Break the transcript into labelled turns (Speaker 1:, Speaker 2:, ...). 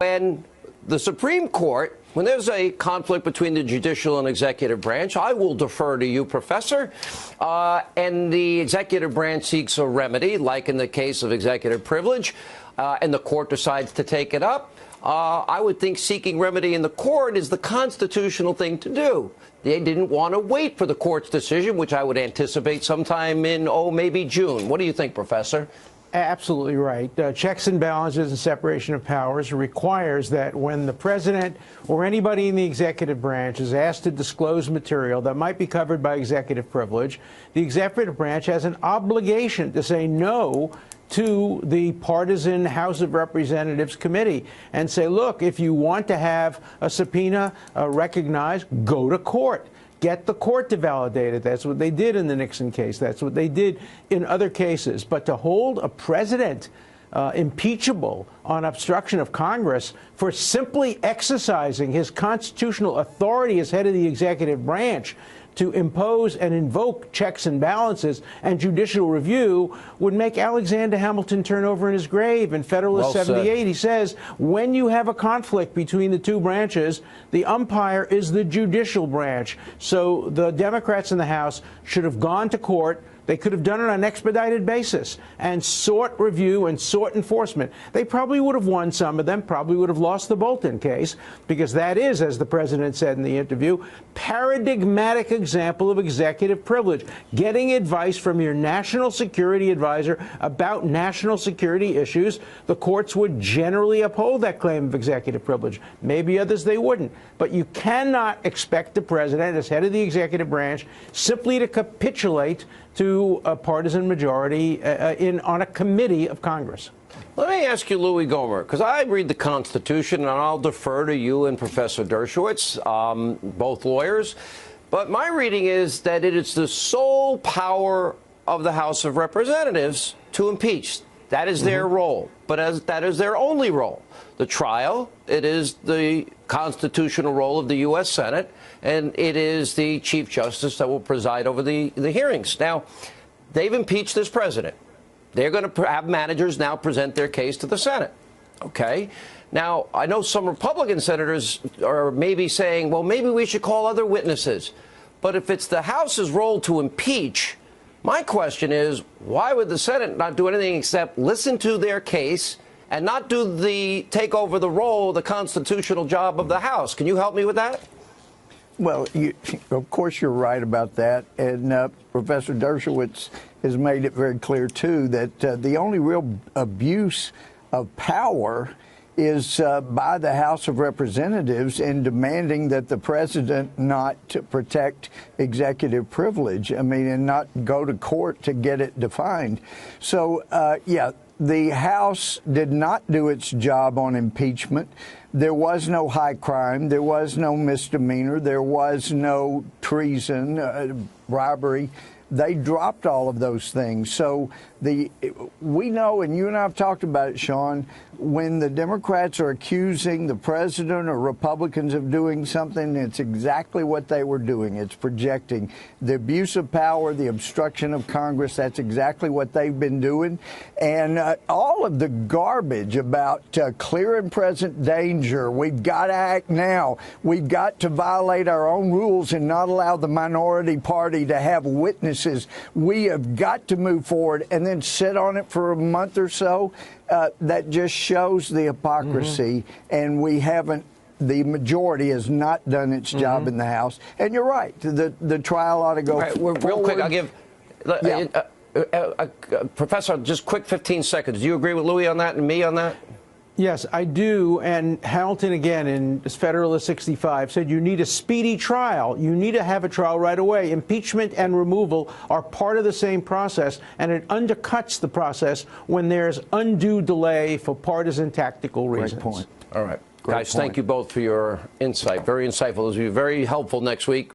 Speaker 1: When the Supreme Court, when there's a conflict between the judicial and executive branch, I will defer to you, Professor, and the executive branch seeks a remedy, like in the case of executive privilege, and the court decides to take it up. I would think seeking remedy in the court is the constitutional thing to do. They didn't want to wait for the court's decision, which I would anticipate sometime in, maybe June. What do you think, Professor?
Speaker 2: Absolutely right. Checks and balances and separation of powers requires that when the president or anybody in the executive branch is asked to disclose material that might be covered by executive privilege, the executive branch has an obligation to say no to the partisan House of Representatives committee and say, look, if you want to have a subpoena recognized, go to court. Get the court to validate it. That's what they did in the Nixon case. That's what they did in other cases. But to hold a president impeachable on obstruction of Congress for simply exercising his constitutional authority as head of the executive branch to impose and invoke checks and balances and judicial review would make Alexander Hamilton turn over in his grave. In Federalist 78, he says, when you have a conflict between the two branches, the umpire is the judicial branch. So the Democrats in the House should have gone to court. They could have done it on an expedited basis and sought review and sought enforcement. They probably would have won some of them, probably would have lost the Bolton case, because that is, as the president said in the interview, paradigmatic example of executive privilege. Getting advice from your national security advisor about national security issues, the courts would generally uphold that claim of executive privilege. Maybe others they wouldn't. But you cannot expect the president, as head of the executive branch, simply to capitulate to a partisan majority on a committee of Congress.
Speaker 1: Let me ask you, Louis Gohmert, because I read the Constitution, and I'll defer to you and Professor Dershowitz, both lawyers. But my reading is that it is the sole power of the House of Representatives to impeach. That is their role, but that is their only role. The trial, it is the constitutional role of the U.S. Senate, and it is the Chief Justice that will preside over the hearings. Now, they've impeached this president. They're going to have managers now present their case to the Senate. Okay? Now, I know some Republican senators are maybe saying, well, maybe we should call other witnesses. But if it's the House's role to impeach, my question is, why would the Senate not do anything except listen to their case and not take over the role, the constitutional job of the House? Can you help me with that?
Speaker 3: Well, of course you're right about that. And Professor Dershowitz has made it very clear, too, that the only real abuse of power is by the House of Representatives in demanding that the president not to protect executive privilege, and not go to court to get it defined. So, yeah, the House did not do its job on impeachment. There was no high crime. There was no misdemeanor. There was no treason, bribery. They dropped all of those things. So we know, and you and I have talked about it, Sean, when the Democrats are accusing the president or Republicans of doing something, it's exactly what they were doing. It's projecting the abuse of power, the obstruction of Congress. That's exactly what they've been doing. And all of the garbage about clear and present danger, we've got to act now, we've got to violate our own rules and not allow the minority party to have witnesses. We have got to move forward and then sit on it for a month or so. That just shows the hypocrisy, and we haven't. The majority has not done its job in the House. And you're right. The trial ought to go forward.
Speaker 1: Real quick, I'll give Professor just quick 15 seconds. Do you agree with Louis on that and me on that?
Speaker 2: Yes, I do. And Hamilton, again, in Federalist 65, said you need a speedy trial. You need to have a trial right away. Impeachment and removal are part of the same process, and it undercuts the process when there's undue delay for partisan tactical reasons.
Speaker 3: Great point.
Speaker 1: All right. Guys, thank you both for your insight. Very insightful. This will be very helpful next week.